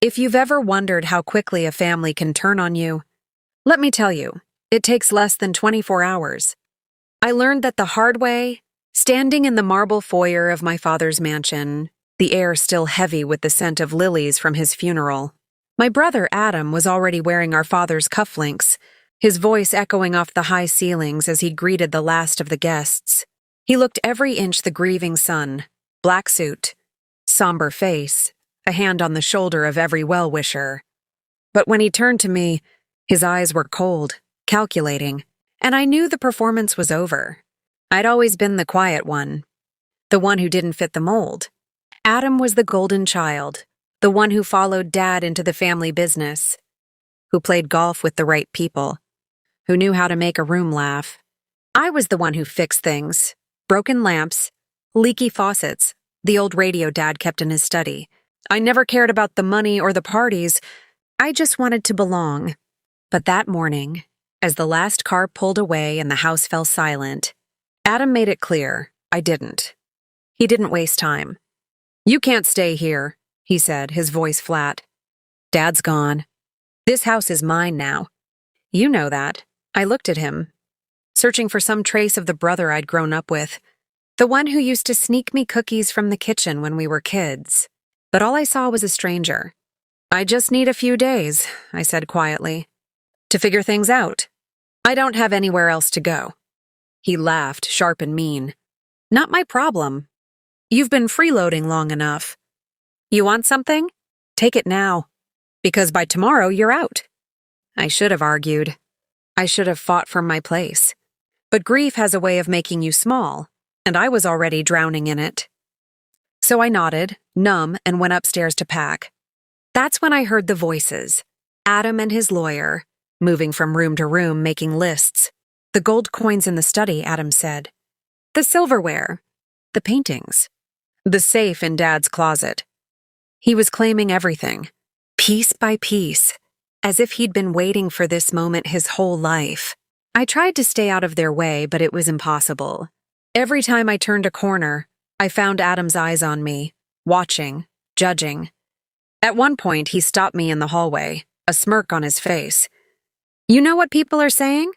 If you've ever wondered how quickly a family can turn on you, let me tell you, it takes less than 24 hours. I learned that the hard way, standing in the marble foyer of my father's mansion, the air still heavy with the scent of lilies from his funeral. My brother Adam was already wearing our father's cufflinks, his voice echoing off the high ceilings as he greeted the last of the guests. He looked every inch the grieving son, black suit, somber face, a hand on the shoulder of every well-wisher. But when he turned to me, his eyes were cold, calculating, and I knew the performance was over. I'd always been the quiet one, the one who didn't fit the mold. Adam was the golden child, the one who followed Dad into the family business, who played golf with the right people, who knew how to make a room laugh. I was the one who fixed things, broken lamps, leaky faucets, the old radio Dad kept in his study. I never cared about the money or the parties. I just wanted to belong. But that morning, as the last car pulled away and the house fell silent, Adam made it clear I didn't. He didn't waste time. "You can't stay here," he said, his voice flat. "Dad's gone. This house is mine now. You know that." I looked at him, searching for some trace of the brother I'd grown up with, the one who used to sneak me cookies from the kitchen when we were kids. But all I saw was a stranger. "I just need a few days," I said quietly, "to figure things out. I don't have anywhere else to go." He laughed, sharp and mean. "Not my problem. You've been freeloading long enough. You want something? Take it now, because by tomorrow you're out." I should have argued. I should have fought for my place. But grief has a way of making you small, and I was already drowning in it. So I nodded, numb, and went upstairs to pack. That's when I heard the voices, Adam and his lawyer, moving from room to room, making lists. The gold coins in the study, Adam said. The silverware. The paintings. The safe in Dad's closet. He was claiming everything, piece by piece, as if he'd been waiting for this moment his whole life. I tried to stay out of their way, but it was impossible. Every time I turned a corner, I found Adam's eyes on me, watching, judging. At one point, he stopped me in the hallway, a smirk on his face. "You know what people are saying?"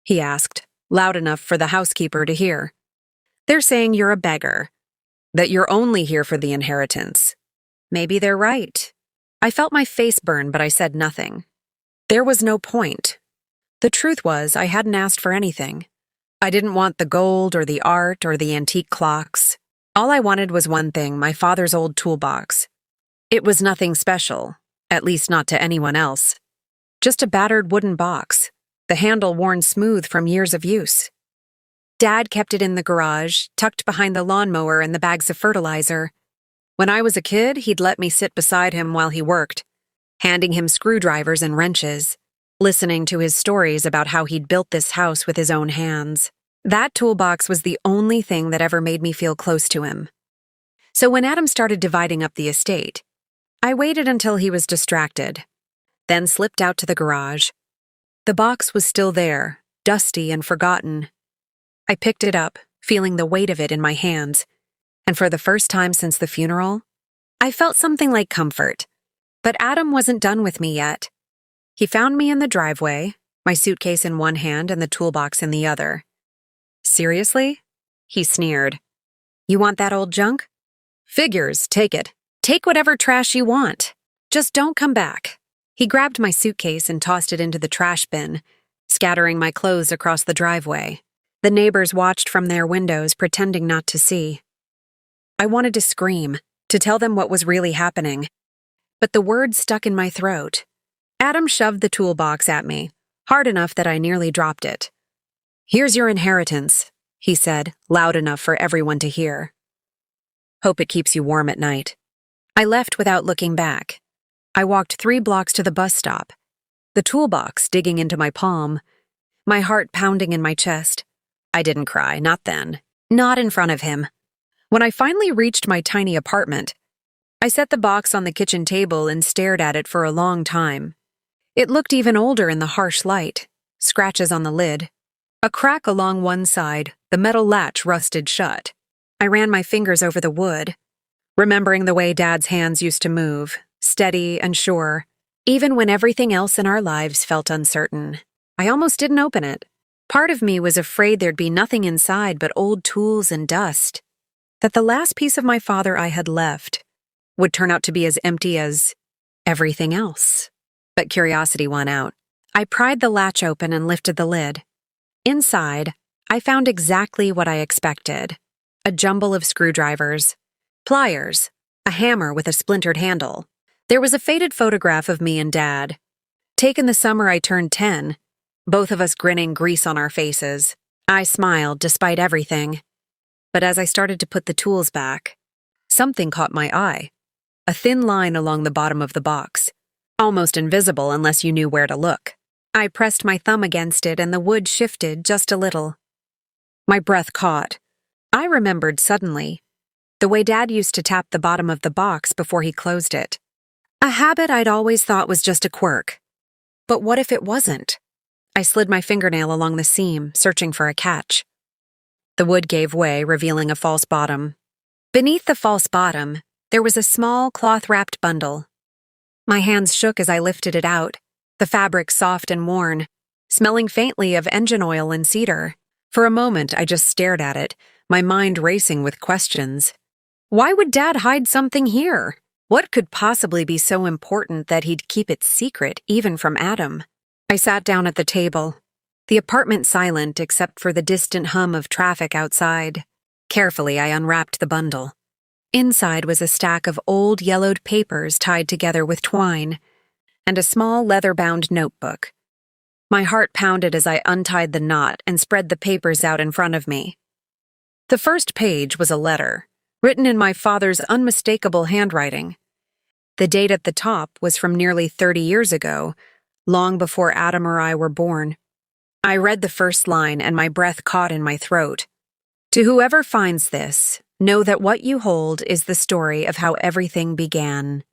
he asked, loud enough for the housekeeper to hear. "They're saying you're a beggar, that you're only here for the inheritance." Maybe they're right. I felt my face burn, but I said nothing. There was no point. The truth was, I hadn't asked for anything. I didn't want the gold or the art or the antique clocks. All I wanted was one thing, my father's old toolbox. It was nothing special, at least not to anyone else. Just a battered wooden box, the handle worn smooth from years of use. Dad kept it in the garage, tucked behind the lawnmower and the bags of fertilizer. When I was a kid, he'd let me sit beside him while he worked, handing him screwdrivers and wrenches, listening to his stories about how he'd built this house with his own hands. That toolbox was the only thing that ever made me feel close to him. So when Adam started dividing up the estate, I waited until he was distracted, then slipped out to the garage. The box was still there, dusty and forgotten. I picked it up, feeling the weight of it in my hands, and for the first time since the funeral, I felt something like comfort. But Adam wasn't done with me yet. He found me in the driveway, my suitcase in one hand and the toolbox in the other. "Seriously?" he sneered. "You want that old junk? Figures, take it. Take whatever trash you want. Just don't come back." He grabbed my suitcase and tossed it into the trash bin, scattering my clothes across the driveway. The neighbors watched from their windows, pretending not to see. I wanted to scream, to tell them what was really happening, but the words stuck in my throat. Adam shoved the toolbox at me, hard enough that I nearly dropped it. "Here's your inheritance," he said, loud enough for everyone to hear. "Hope it keeps you warm at night." I left without looking back. I walked 3 blocks to the bus stop, the toolbox digging into my palm, my heart pounding in my chest. I didn't cry, not then, not in front of him. When I finally reached my tiny apartment, I set the box on the kitchen table and stared at it for a long time. It looked even older in the harsh light, scratches on the lid, a crack along one side, the metal latch rusted shut. I ran my fingers over the wood, remembering the way Dad's hands used to move, steady and sure, even when everything else in our lives felt uncertain. I almost didn't open it. Part of me was afraid there'd be nothing inside but old tools and dust, that the last piece of my father I had left would turn out to be as empty as everything else. But curiosity won out. I pried the latch open and lifted the lid. Inside, I found exactly what I expected: a jumble of screwdrivers, pliers, a hammer with a splintered handle. There was a faded photograph of me and Dad, taken the summer I turned 10, both of us grinning grease on our faces. I smiled despite everything. But as I started to put the tools back, something caught my eye: a thin line along the bottom of the box, almost invisible unless you knew where to look. I pressed my thumb against it and the wood shifted just a little. My breath caught. I remembered suddenly the way Dad used to tap the bottom of the box before he closed it. A habit I'd always thought was just a quirk. But what if it wasn't? I slid my fingernail along the seam, searching for a catch. The wood gave way, revealing a false bottom. Beneath the false bottom, there was a small cloth-wrapped bundle. My hands shook as I lifted it out, the fabric soft and worn, smelling faintly of engine oil and cedar. For a moment, I just stared at it, my mind racing with questions. Why would Dad hide something here? What could possibly be so important that he'd keep it secret, even from Adam? I sat down at the table, the apartment silent except for the distant hum of traffic outside. Carefully, I unwrapped the bundle. Inside was a stack of old yellowed papers tied together with twine, and a small leather-bound notebook. My heart pounded as I untied the knot and spread the papers out in front of me. The first page was a letter, written in my father's unmistakable handwriting. The date at the top was from nearly 30 years ago, long before Adam or I were born. I read the first line and my breath caught in my throat. To whoever finds this, know that what you hold is the story of how everything began.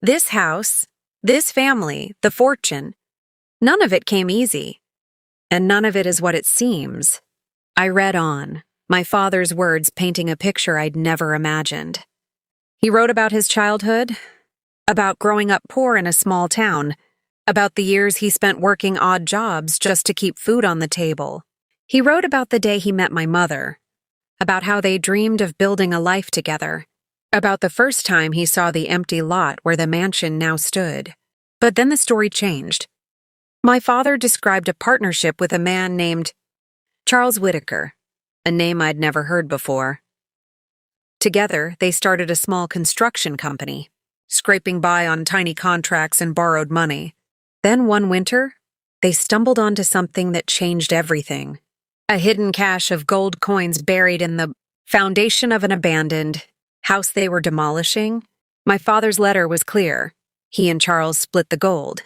This house, this family, the fortune, none of it came easy. And none of it is what it seems. I read on, my father's words painting a picture I'd never imagined. He wrote about his childhood, about growing up poor in a small town, about the years he spent working odd jobs just to keep food on the table. He wrote about the day he met my mother, about how they dreamed of building a life together, about the first time he saw the empty lot where the mansion now stood. But then the story changed. My father described a partnership with a man named Charles Whitaker, a name I'd never heard before. Together, they started a small construction company, scraping by on tiny contracts and borrowed money. Then one winter, they stumbled onto something that changed everything. A hidden cache of gold coins buried in the foundation of an abandoned house they were demolishing. My father's letter was clear. He and Charles split the gold,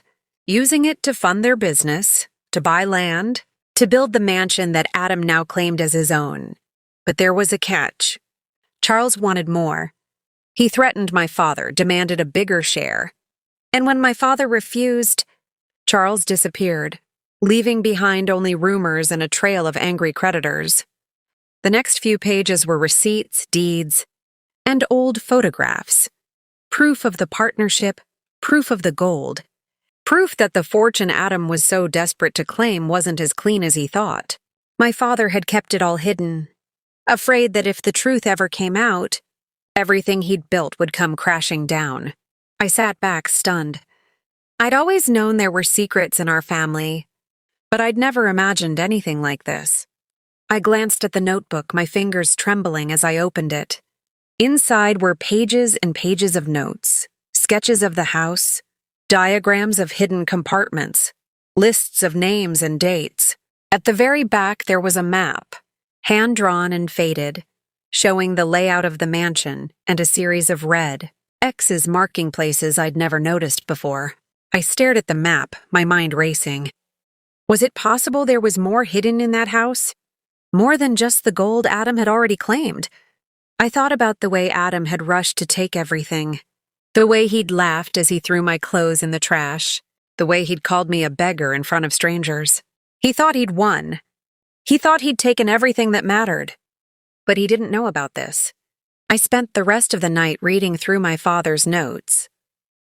using it to fund their business, to buy land, to build the mansion that Adam now claimed as his own. But there was a catch. Charles wanted more. He threatened my father, demanded a bigger share. And when my father refused, Charles disappeared, leaving behind only rumors and a trail of angry creditors. The next few pages were receipts, deeds, and old photographs. Proof of the partnership, proof of the gold. Proof that the fortune Adam was so desperate to claim wasn't as clean as he thought. My father had kept it all hidden, afraid that if the truth ever came out, everything he'd built would come crashing down. I sat back, stunned. I'd always known there were secrets in our family, but I'd never imagined anything like this. I glanced at the notebook, my fingers trembling as I opened it. Inside were pages and pages of notes, sketches of the house, diagrams of hidden compartments, lists of names and dates. At the very back there was a map, hand-drawn and faded, showing the layout of the mansion and a series of red X's marking places I'd never noticed before. I stared at the map, my mind racing. Was it possible there was more hidden in that house? More than just the gold Adam had already claimed? I thought about the way Adam had rushed to take everything, the way he'd laughed as he threw my clothes in the trash, the way he'd called me a beggar in front of strangers. He thought he'd won. He thought he'd taken everything that mattered. But he didn't know about this. I spent the rest of the night reading through my father's notes,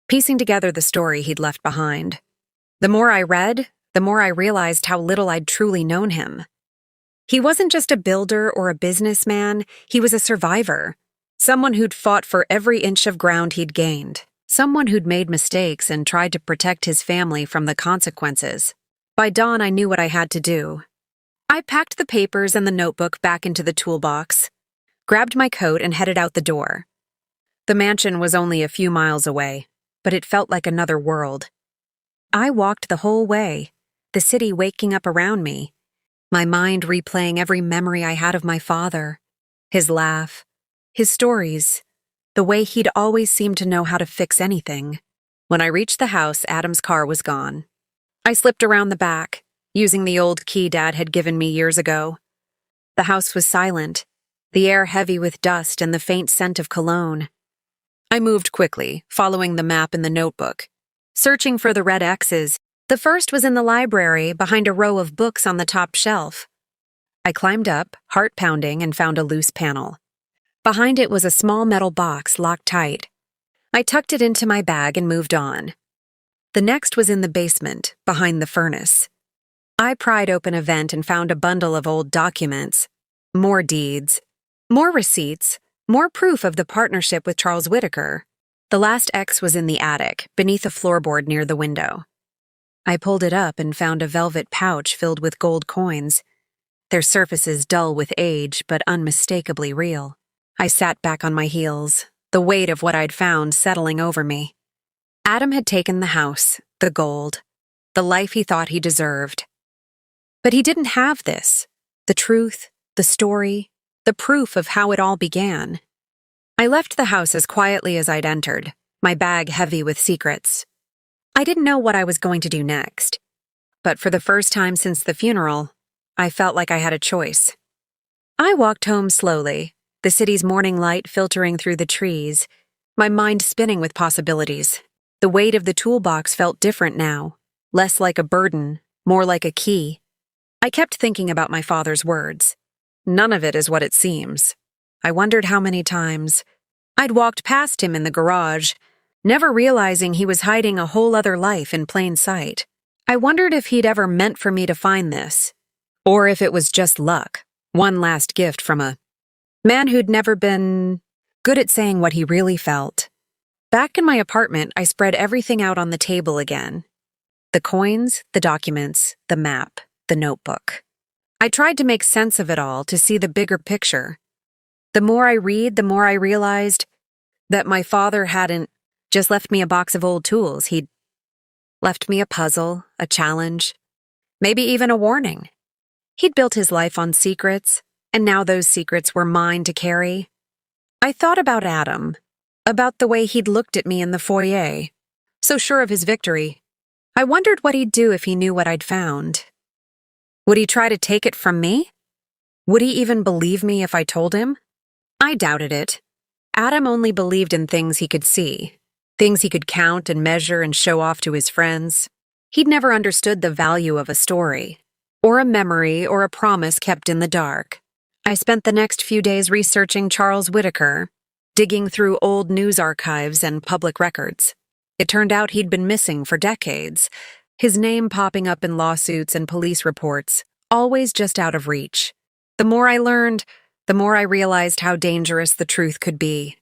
piecing together the story he'd left behind. The more I read, the more I realized how little I'd truly known him. He wasn't just a builder or a businessman, he was a survivor. Someone who'd fought for every inch of ground he'd gained. Someone who'd made mistakes and tried to protect his family from the consequences. By dawn, I knew what I had to do. I packed the papers and the notebook back into the toolbox, grabbed my coat, and headed out the door. The mansion was only a few miles away, but it felt like another world. I walked the whole way, the city waking up around me, my mind replaying every memory I had of my father, his laugh, his stories, the way he'd always seemed to know how to fix anything. When I reached the house, Adam's car was gone. I slipped around the back, using the old key Dad had given me years ago. The house was silent, the air heavy with dust and the faint scent of cologne. I moved quickly, following the map in the notebook, searching for the red X's. The first was in the library, behind a row of books on the top shelf. I climbed up, heart pounding, and found a loose panel. Behind it was a small metal box locked tight. I tucked it into my bag and moved on. The next was in the basement, behind the furnace. I pried open a vent and found a bundle of old documents. More deeds. More receipts. More proof of the partnership with Charles Whitaker. The last X was in the attic, beneath a floorboard near the window. I pulled it up and found a velvet pouch filled with gold coins, their surfaces dull with age but unmistakably real. I sat back on my heels, the weight of what I'd found settling over me. Adam had taken the house, the gold, the life he thought he deserved. But he didn't have this, the truth, the story, the proof of how it all began. I left the house as quietly as I'd entered, my bag heavy with secrets. I didn't know what I was going to do next, but for the first time since the funeral, I felt like I had a choice. I walked home slowly, the city's morning light filtering through the trees, my mind spinning with possibilities. The weight of the toolbox felt different now, less like a burden, more like a key. I kept thinking about my father's words. None of it is what it seems. I wondered how many times I'd walked past him in the garage, never realizing he was hiding a whole other life in plain sight. I wondered if he'd ever meant for me to find this, or if it was just luck, one last gift from a man who'd never been good at saying what he really felt. Back in my apartment, I spread everything out on the table again. The coins, the documents, the map, the notebook. I tried to make sense of it all, to see the bigger picture. The more I read, the more I realized that my father hadn't just left me a box of old tools. He'd left me a puzzle, a challenge, maybe even a warning. He'd built his life on secrets, and now those secrets were mine to carry. I thought about Adam, about the way he'd looked at me in the foyer, so sure of his victory. I wondered what he'd do if he knew what I'd found. Would he try to take it from me? Would he even believe me if I told him? I doubted it. Adam only believed in things he could see. Things he could count and measure and show off to his friends. He'd never understood the value of a story, or a memory, or a promise kept in the dark. I spent the next few days researching Charles Whitaker, digging through old news archives and public records. It turned out he'd been missing for decades, his name popping up in lawsuits and police reports, always just out of reach. The more I learned, the more I realized how dangerous the truth could be.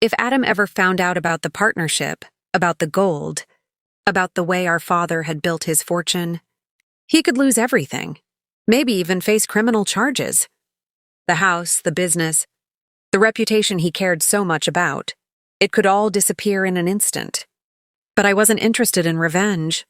If Adam ever found out about the partnership, about the gold, about the way our father had built his fortune, he could lose everything, maybe even face criminal charges. The house, the business, the reputation he cared so much about, it could all disappear in an instant. But I wasn't interested in revenge.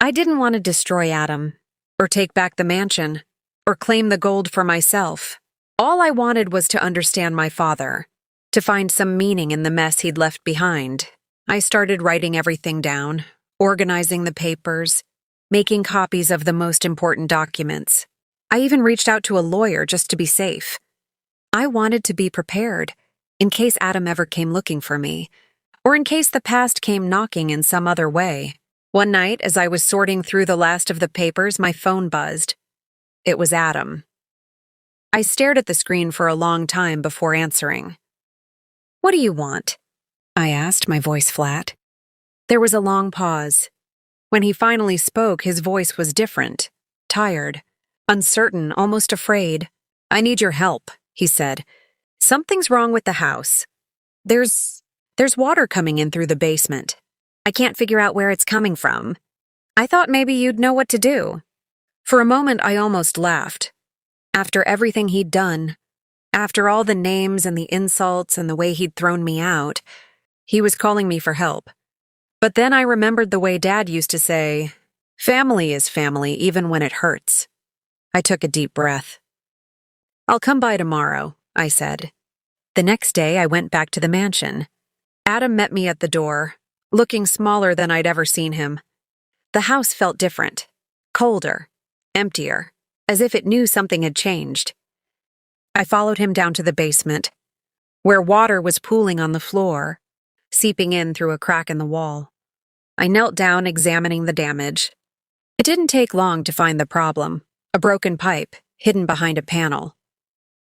I didn't want to destroy Adam, or take back the mansion, or claim the gold for myself. All I wanted was to understand my father, to find some meaning in the mess he'd left behind. I started writing everything down, organizing the papers, making copies of the most important documents. I even reached out to a lawyer just to be safe. I wanted to be prepared, in case Adam ever came looking for me, or in case the past came knocking in some other way. One night, as I was sorting through the last of the papers, my phone buzzed. It was Adam. I stared at the screen for a long time before answering. "What do you want?" I asked, my voice flat. There was a long pause. When he finally spoke, his voice was different, tired, uncertain, almost afraid. "I need your help," he said. "Something's wrong with the house. There's water coming in through the basement. I can't figure out where it's coming from. I thought maybe you'd know what to do." For a moment, I almost laughed. After everything he'd done, after all the names and the insults and the way he'd thrown me out, he was calling me for help. But then I remembered the way Dad used to say, "Family is family even when it hurts." I took a deep breath. "I'll come by tomorrow," I said. The next day, I went back to the mansion. Adam met me at the door, looking smaller than I'd ever seen him. The house felt different, colder, emptier, as if it knew something had changed. I followed him down to the basement, where water was pooling on the floor, seeping in through a crack in the wall. I knelt down, examining the damage. It didn't take long to find the problem, a broken pipe hidden behind a panel.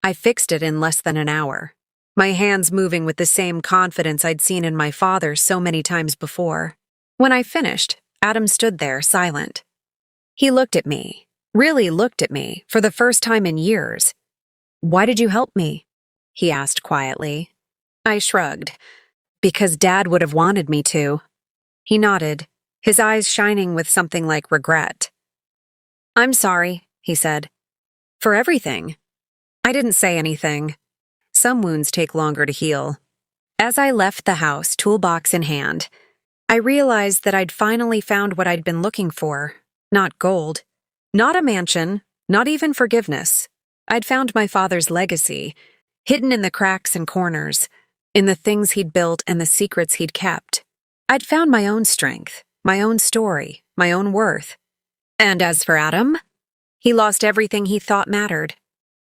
I fixed it in less than an hour, my hands moving with the same confidence I'd seen in my father so many times before. When I finished, Adam stood there, silent. He looked at me, really looked at me, for the first time in years. "Why did you help me?" he asked quietly. I shrugged. "Because Dad would have wanted me to." He nodded, his eyes shining with something like regret. "I'm sorry," he said. "For everything." I didn't say anything. Some wounds take longer to heal. As I left the house, toolbox in hand, I realized that I'd finally found what I'd been looking for. Not gold, not a mansion, not even forgiveness. I'd found my father's legacy, hidden in the cracks and corners, in the things he'd built and the secrets he'd kept. I'd found my own strength, my own story, my own worth. And as for Adam, he lost everything he thought mattered.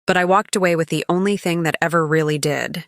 But I walked away with the only thing that ever really did.